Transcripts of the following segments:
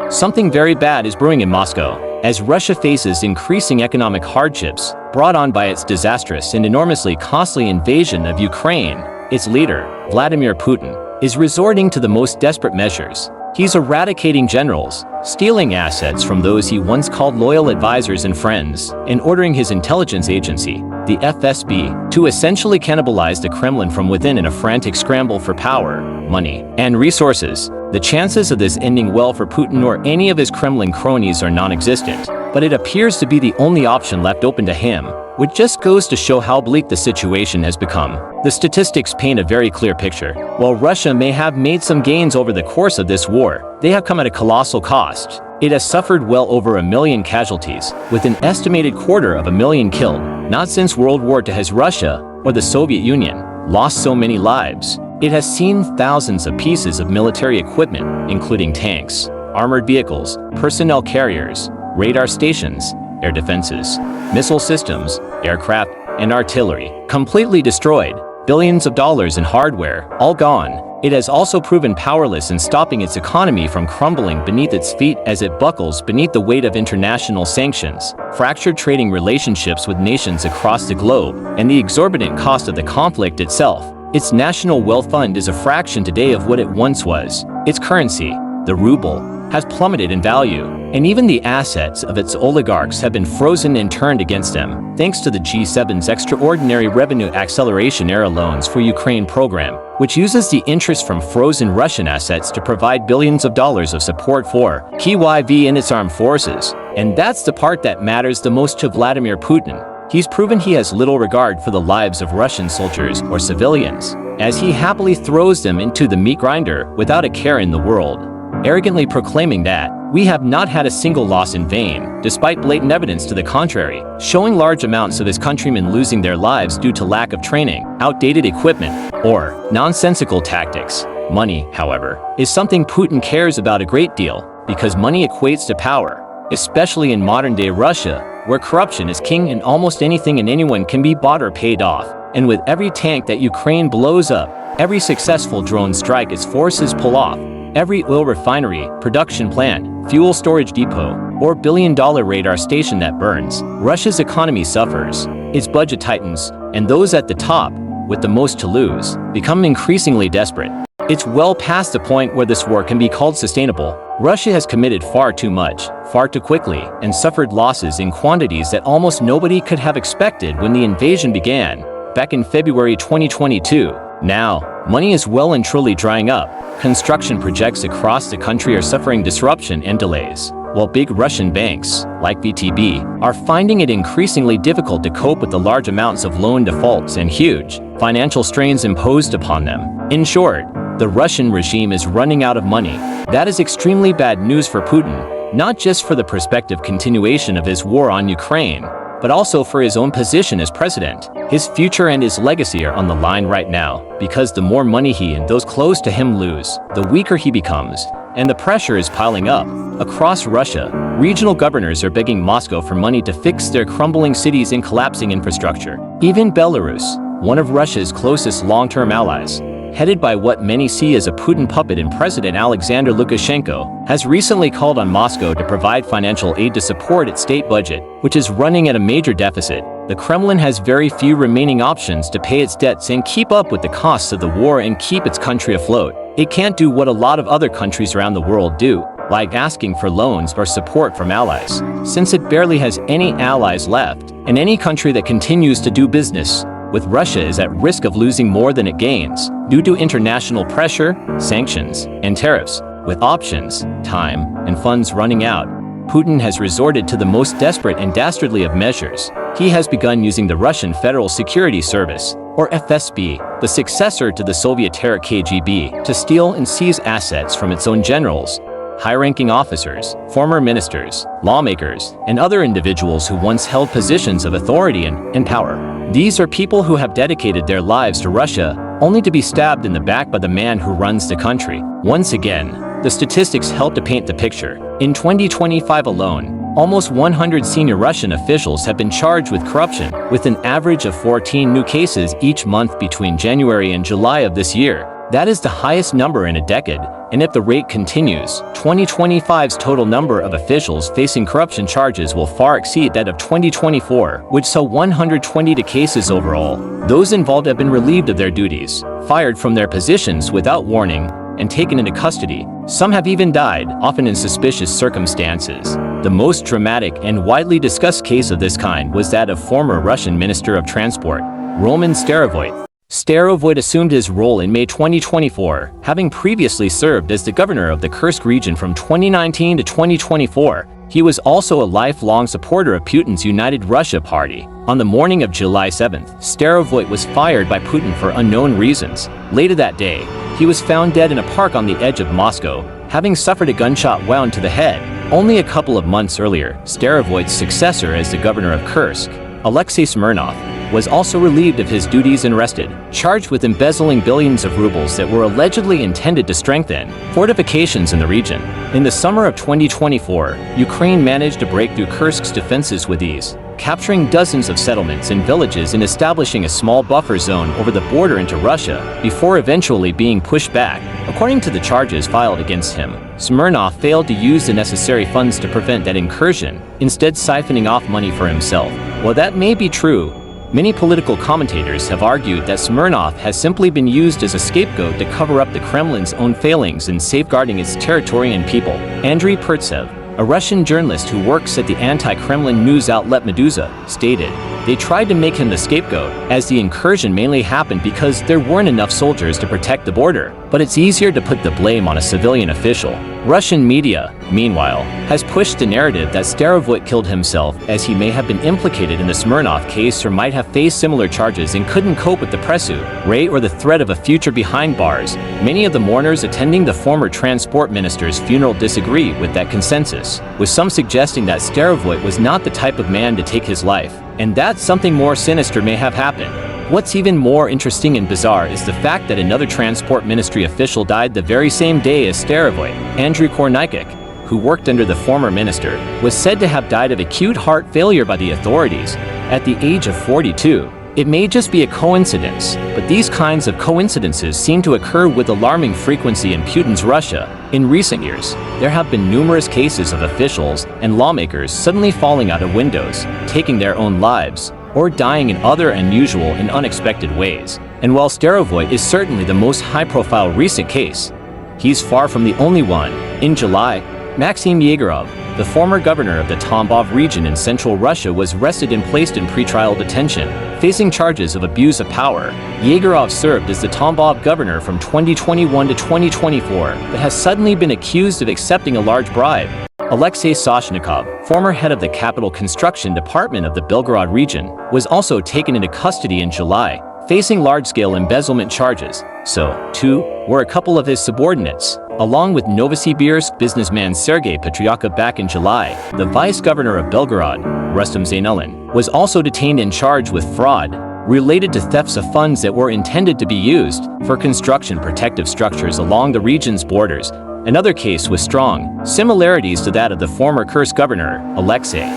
Something very bad is brewing in Moscow, as Russia faces increasing economic hardships brought on by its disastrous and enormously costly invasion of Ukraine. Its leader, Vladimir Putin, is resorting to the most desperate measures. He's eradicating generals, stealing assets from those he once called loyal advisors and friends, and ordering his intelligence agency, the FSB, to essentially cannibalize the Kremlin from within in a frantic scramble for power, money, and resources. The chances of this ending well for Putin or any of his Kremlin cronies are non-existent, but it appears to be the only option left open to him, which just goes to show how bleak the situation has become. The statistics paint a very clear picture. While Russia may have made some gains over the course of this war, they have come at a colossal cost. It has suffered well over 1 million casualties, with an estimated 250,000 killed. Not since World War II has Russia, or the Soviet Union, lost so many lives. It has seen thousands of pieces of military equipment, including tanks, armored vehicles, personnel carriers, radar stations, air defenses, missile systems, aircraft, and artillery, completely destroyed. Billions of dollars in hardware, all gone. It has also proven powerless in stopping its economy from crumbling beneath its feet as it buckles beneath the weight of international sanctions, fractured trading relationships with nations across the globe, and the exorbitant cost of the conflict itself. Its national wealth fund is a fraction today of what it once was. Its currency, the ruble, has plummeted in value, and even the assets of its oligarchs have been frozen and turned against them, thanks to the G7's extraordinary revenue acceleration era loans for Ukraine program, which uses the interest from frozen Russian assets to provide billions of dollars of support for Kyiv and its armed forces. And that's the part that matters the most to Vladimir Putin. He's proven he has little regard for the lives of Russian soldiers or civilians, as he happily throws them into the meat grinder without a care in the world, arrogantly proclaiming that we have not had a single loss in vain, despite blatant evidence to the contrary, showing large amounts of his countrymen losing their lives due to lack of training, outdated equipment, or nonsensical tactics. Money, however, is something Putin cares about a great deal, because money equates to power, especially in modern-day Russia, where corruption is king and almost anything and anyone can be bought or paid off. And with every tank that Ukraine blows up, every successful drone strike its forces pull off, every oil refinery, production plant, fuel storage depot, or billion-dollar radar station that burns, Russia's economy suffers, its budget tightens, and those at the top, with the most to lose, become increasingly desperate. It's well past the point where this war can be called sustainable. Russia has committed far too much, far too quickly, and suffered losses in quantities that almost nobody could have expected when the invasion began, back in February 2022. Now, money is well and truly drying up. Construction projects across the country are suffering disruption and delays, while big Russian banks, like VTB, are finding it increasingly difficult to cope with the large amounts of loan defaults and huge financial strains imposed upon them. In short, the Russian regime is running out of money. That is extremely bad news for Putin, not just for the prospective continuation of his war on Ukraine, but also for his own position as president. His future and his legacy are on the line right now, because the more money he and those close to him lose, the weaker he becomes, and the pressure is piling up. Across Russia, regional governors are begging Moscow for money to fix their crumbling cities and collapsing infrastructure. Even Belarus, one of Russia's closest long-term allies, headed by what many see as a Putin puppet in President Alexander Lukashenko, has recently called on Moscow to provide financial aid to support its state budget, which is running at a major deficit. The Kremlin has very few remaining options to pay its debts and keep up with the costs of the war and keep its country afloat. It can't do what a lot of other countries around the world do, like asking for loans or support from allies, since it barely has any allies left, and any country that continues to do business with Russia is at risk of losing more than it gains, due to international pressure, sanctions, and tariffs. With options, time, and funds running out, Putin has resorted to the most desperate and dastardly of measures. He has begun using the Russian Federal Security Service, or FSB, the successor to the Soviet terror KGB, to steal and seize assets from its own generals, high-ranking officers, former ministers, lawmakers, and other individuals who once held positions of authority and power. These are people who have dedicated their lives to Russia, only to be stabbed in the back by the man who runs the country. Once again, the statistics help to paint the picture. In 2025 alone, almost 100 senior Russian officials have been charged with corruption, with an average of 14 new cases each month between January and July of this year. That is the highest number in a decade, and if the rate continues, 2025's total number of officials facing corruption charges will far exceed that of 2024, which saw 120 cases overall. Those involved have been relieved of their duties, fired from their positions without warning, and taken into custody. Some have even died, often in suspicious circumstances. The most dramatic and widely discussed case of this kind was that of former Russian Minister of Transport, Roman Starovoyt. Starovoyt assumed his role in May 2024, having previously served as the governor of the Kursk region from 2019 to 2024. He was also a lifelong supporter of Putin's United Russia Party. On the morning of July 7th, Starovoyt was fired by Putin for unknown reasons. Later that day, he was found dead in a park on the edge of Moscow, having suffered a gunshot wound to the head. Only a couple of months earlier, Starovoyt's successor as the governor of Kursk, Alexei Smirnov, was also relieved of his duties and arrested, charged with embezzling billions of rubles that were allegedly intended to strengthen fortifications in the region. In the summer of 2024, Ukraine managed to break through Kursk's defenses with ease, capturing dozens of settlements and villages and establishing a small buffer zone over the border into Russia, before eventually being pushed back. According to the charges filed against him, Smirnov failed to use the necessary funds to prevent that incursion, instead siphoning off money for himself. While that may be true, many political commentators have argued that Smirnov has simply been used as a scapegoat to cover up the Kremlin's own failings in safeguarding its territory and people. Andrei Pertsev, a Russian journalist who works at the anti-Kremlin news outlet Meduza, stated, "They tried to make him the scapegoat, as the incursion mainly happened because there weren't enough soldiers to protect the border. But it's easier to put the blame on a civilian official." Russian media, meanwhile, has pushed the narrative that Starovoyt killed himself, as he may have been implicated in the Smirnov case or might have faced similar charges and couldn't cope with the pursuit, raid, or the threat of a future behind bars. Many of the mourners attending the former transport minister's funeral disagree with that consensus, with some suggesting that Starovoyt was not the type of man to take his life, and that something more sinister may have happened. What's even more interesting and bizarre is the fact that another transport ministry official died the very same day as Starovoyt. Andrew Kornikik, who worked under the former minister, was said to have died of acute heart failure by the authorities at the age of 42. It may just be a coincidence, but these kinds of coincidences seem to occur with alarming frequency in Putin's Russia. In recent years, there have been numerous cases of officials and lawmakers suddenly falling out of windows, taking their own lives, or dying in other unusual and unexpected ways. And while Starovoyt is certainly the most high-profile recent case, he's far from the only one. In July, Maxim Yegorov, the former governor of the Tambov region in central Russia, was arrested and placed in pretrial detention, facing charges of abuse of power. Yegorov served as the Tambov governor from 2021 to 2024, but has suddenly been accused of accepting a large bribe. Alexei Soshnikov, former head of the capital construction department of the Belgorod region, was also taken into custody in July, facing large-scale embezzlement charges. So, too, were a couple of his subordinates. Along with Novosibirsk businessman Sergei Petryakov back in July, the vice-governor of Belgorod, Rustam Zaynulin, was also detained and charged with fraud related to thefts of funds that were intended to be used for construction protective structures along the region's borders. Another case with strong similarities to that of the former Kursk governor, Alexei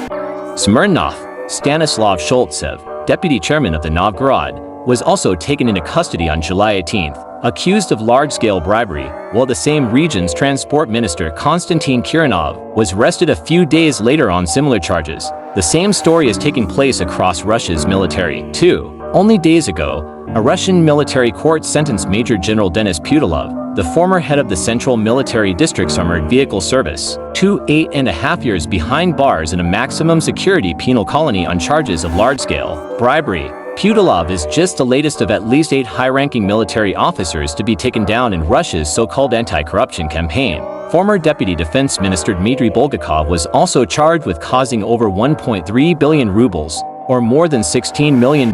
Smirnov. Stanislav Shultsev, deputy chairman of the Novgorod, was also taken into custody on July 18th, accused of large-scale bribery, while the same region's transport minister Konstantin Kirinov was arrested a few days later on similar charges. The same story is taking place across Russia's military, too. Only days ago, a Russian military court sentenced Major General Denis Putilov, the former head of the Central Military District's Armored Vehicle Service, to 8.5 years behind bars in a maximum security penal colony on charges of large-scale bribery. Putilov is just the latest of at least 8 high-ranking military officers to be taken down in Russia's so-called anti-corruption campaign. Former Deputy Defense Minister Dmitry Bulgakov was also charged with causing over 1.3 billion rubles, or more than $16 million,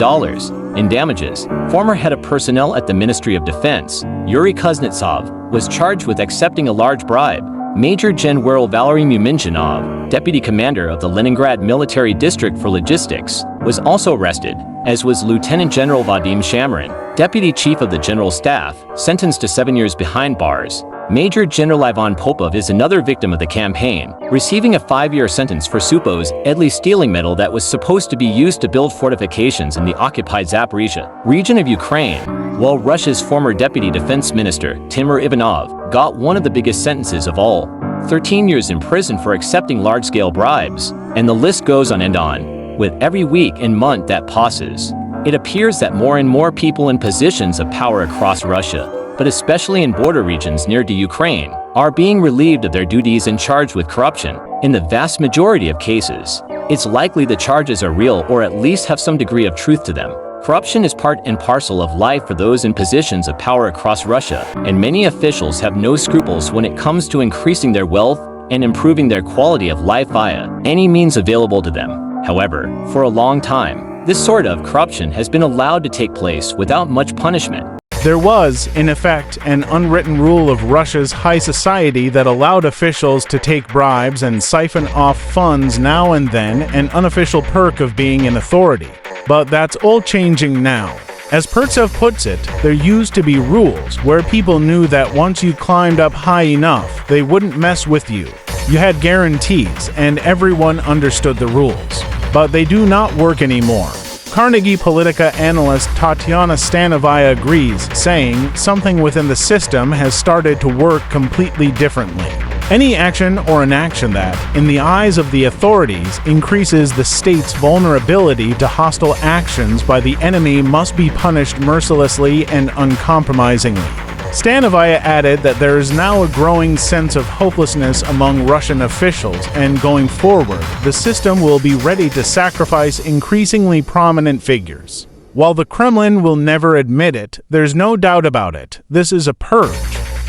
in damages. Former head of personnel at the Ministry of Defense, Yuri Kuznetsov, was charged with accepting a large bribe. Major General Valery Muminchinov, deputy commander of the Leningrad Military District for Logistics, was also arrested, as was Lieutenant General Vadim Shamarin, deputy chief of the General Staff, sentenced to 7 years behind bars. Major General Ivan Popov is another victim of the campaign, receiving a 5-year sentence for supposed deadly stealing metal that was supposed to be used to build fortifications in the occupied Zaporizhia region of Ukraine. while Russia's former deputy defense minister, Timur Ivanov, got one of the biggest sentences of all, 13 years in prison for accepting large-scale bribes. And the list goes on and on. With every week and month that passes, it appears that more and more people in positions of power across Russia, but especially in border regions near to Ukraine, are being relieved of their duties and charged with corruption. In the vast majority of cases, it's likely the charges are real or at least have some degree of truth to them. Corruption is part and parcel of life for those in positions of power across Russia, and many officials have no scruples when it comes to increasing their wealth and improving their quality of life via any means available to them. However, for a long time, this sort of corruption has been allowed to take place without much punishment. There was, in effect, an unwritten rule of Russia's high society that allowed officials to take bribes and siphon off funds now and then, an unofficial perk of being in authority. But that's all changing now. As Pertsev puts it, there used to be rules where people knew that once you climbed up high enough, they wouldn't mess with you. You had guarantees, and everyone understood the rules. But they do not work anymore. Carnegie Politica analyst Tatiana Stanovaya agrees, saying something within the system has started to work completely differently. Any action or inaction that, in the eyes of the authorities, increases the state's vulnerability to hostile actions by the enemy must be punished mercilessly and uncompromisingly. Stanovaya added that there is now a growing sense of hopelessness among Russian officials, and going forward, the system will be ready to sacrifice increasingly prominent figures. While the Kremlin will never admit it, there's no doubt about it. This is a purge.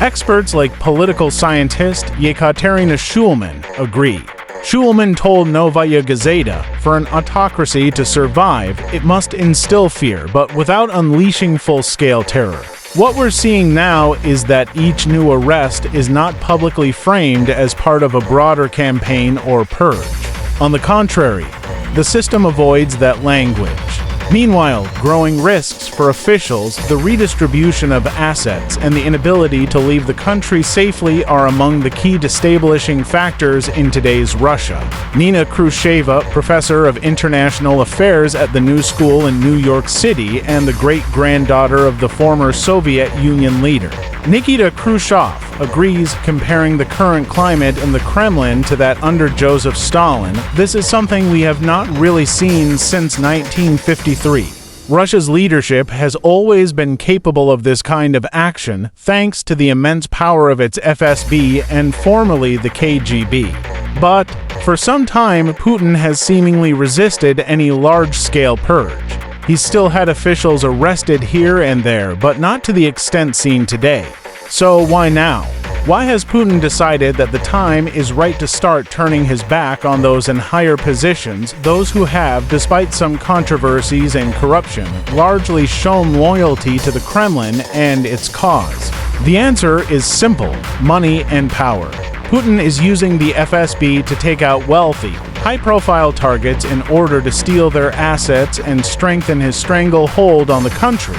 Experts like political scientist Yekaterina Shulman agree. Shulman told Novaya Gazeta, for an autocracy to survive, it must instill fear, but without unleashing full-scale terror. What we're seeing now is that each new arrest is not publicly framed as part of a broader campaign or purge. On the contrary, the system avoids that language. Meanwhile, growing risks for officials, the redistribution of assets, and the inability to leave the country safely are among the key destabilizing factors in today's Russia. Nina Khrushcheva, professor of international affairs at the New School in New York City and the great-granddaughter of the former Soviet Union leader, Nikita Khrushchev, agrees, comparing the current climate in the Kremlin to that under Joseph Stalin. This is something we have not really seen since 1953. Russia's leadership has always been capable of this kind of action thanks to the immense power of its FSB and formerly the KGB. But for some time, Putin has seemingly resisted any large-scale purge. He's still had officials arrested here and there, but not to the extent seen today. So why now? Why has Putin decided that the time is right to start turning his back on those in higher positions, those who have, despite some controversies and corruption, largely shown loyalty to the Kremlin and its cause? The answer is simple: money and power. Putin is using the FSB to take out wealthy, high-profile targets in order to steal their assets and strengthen his stranglehold on the country.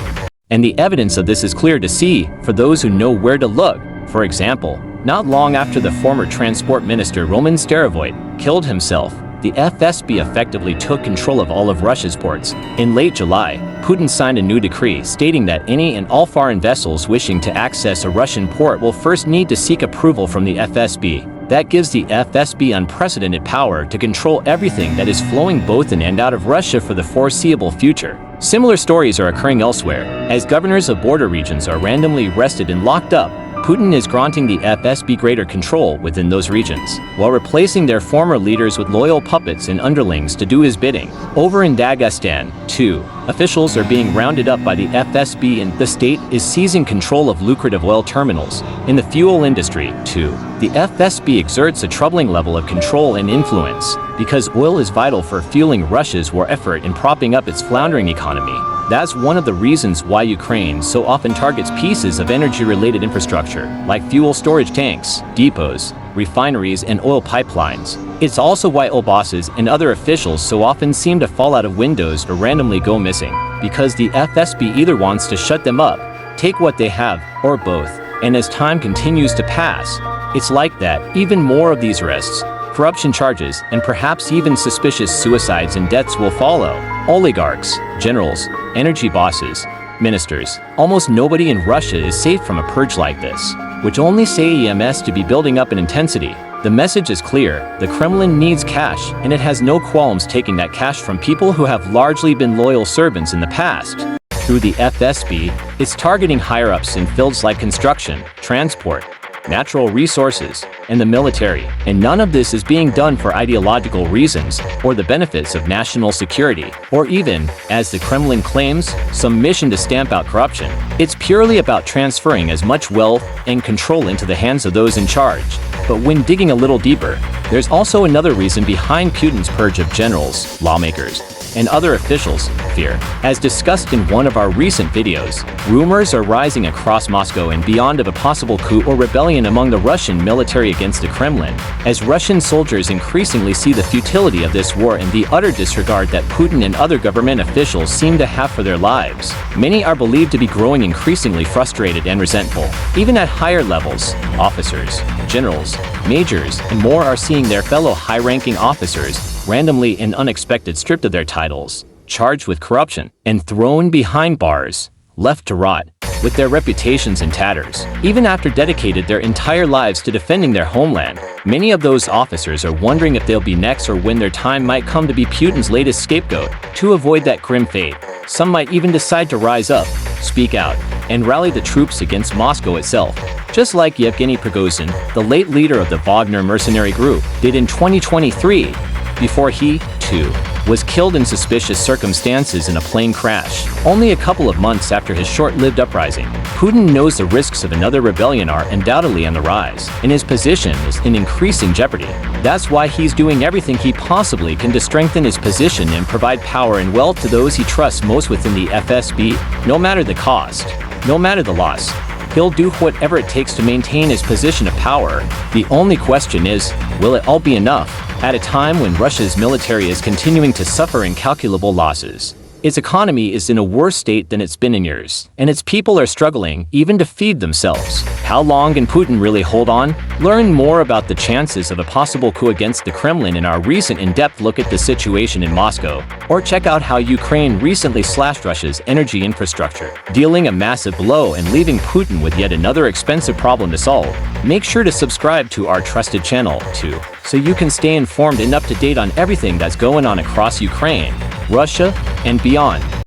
And the evidence of this is clear to see for those who know where to look. For example, not long after the former transport minister Roman Starovoyt killed himself, the FSB effectively took control of all of Russia's ports. In late July, Putin signed a new decree stating that any and all foreign vessels wishing to access a Russian port will first need to seek approval from the FSB. That gives the FSB unprecedented power to control everything that is flowing both in and out of Russia for the foreseeable future. Similar stories are occurring elsewhere. As governors of border regions are randomly arrested and locked up, Putin is granting the FSB greater control within those regions, while replacing their former leaders with loyal puppets and underlings to do his bidding. Over in Dagestan, too, officials are being rounded up by the FSB and the state is seizing control of lucrative oil terminals. In the fuel industry, too, the FSB exerts a troubling level of control and influence, because oil is vital for fueling Russia's war effort in propping up its floundering economy. That's one of the reasons why Ukraine so often targets pieces of energy-related infrastructure, like fuel storage tanks, depots, refineries, and oil pipelines. It's also why oil bosses and other officials so often seem to fall out of windows or randomly go missing, because the FSB either wants to shut them up, take what they have, or both. And as time continues to pass, it's like that. Even more of these arrests, corruption charges, and perhaps even suspicious suicides and deaths will follow. Oligarchs, generals, energy bosses, ministers. Almost nobody in Russia is safe from a purge like this, which only seems to be building up in intensity. The message is clear: the Kremlin needs cash, and it has no qualms taking that cash from people who have largely been loyal servants in the past. Through the FSB, it's targeting higher-ups in fields like construction, transport, natural resources, and the military. And none of this is being done for ideological reasons or the benefits of national security, or even, as the Kremlin claims, some mission to stamp out corruption. It's purely about transferring as much wealth and control into the hands of those in charge. But when digging a little deeper, there's also another reason behind Putin's purge of generals, lawmakers, and other officials: fear. As discussed in one of our recent videos, rumors are rising across Moscow and beyond of a possible coup or rebellion among the Russian military against the Kremlin, as Russian soldiers increasingly see the futility of this war and the utter disregard that Putin and other government officials seem to have for their lives. Many are believed to be growing increasingly frustrated and resentful. Even at higher levels, officers, generals, majors, and more are seeing their fellow high-ranking officers randomly and unexpected stripped of their titles, charged with corruption, and thrown behind bars, left to rot, with their reputations in tatters. Even after dedicated their entire lives to defending their homeland, many of those officers are wondering if they'll be next or when their time might come to be Putin's latest scapegoat. To avoid that grim fate, some might even decide to rise up, speak out, and rally the troops against Moscow itself, just like Yevgeny Prigozhin, the late leader of the Wagner mercenary group, did in 2023, before he, too, was killed in suspicious circumstances in a plane crash. Only a couple of months after his short-lived uprising, Putin knows the risks of another rebellion are undoubtedly on the rise, and his position is in increasing jeopardy. That's why he's doing everything he possibly can to strengthen his position and provide power and wealth to those he trusts most within the FSB, no matter the cost, no matter the loss. He'll do whatever it takes to maintain his position of power. The only question is, will it all be enough? At a time when Russia's military is continuing to suffer incalculable losses, its economy is in a worse state than it's been in years, and its people are struggling even to feed themselves. How long can Putin really hold on? Learn more about the chances of a possible coup against the Kremlin in our recent in-depth look at the situation in Moscow, or check out how Ukraine recently slashed Russia's energy infrastructure, dealing a massive blow and leaving Putin with yet another expensive problem to solve. Make sure to subscribe to our trusted channel, too, so you can stay informed and up to date on everything that's going on across Ukraine, Russia, and beyond.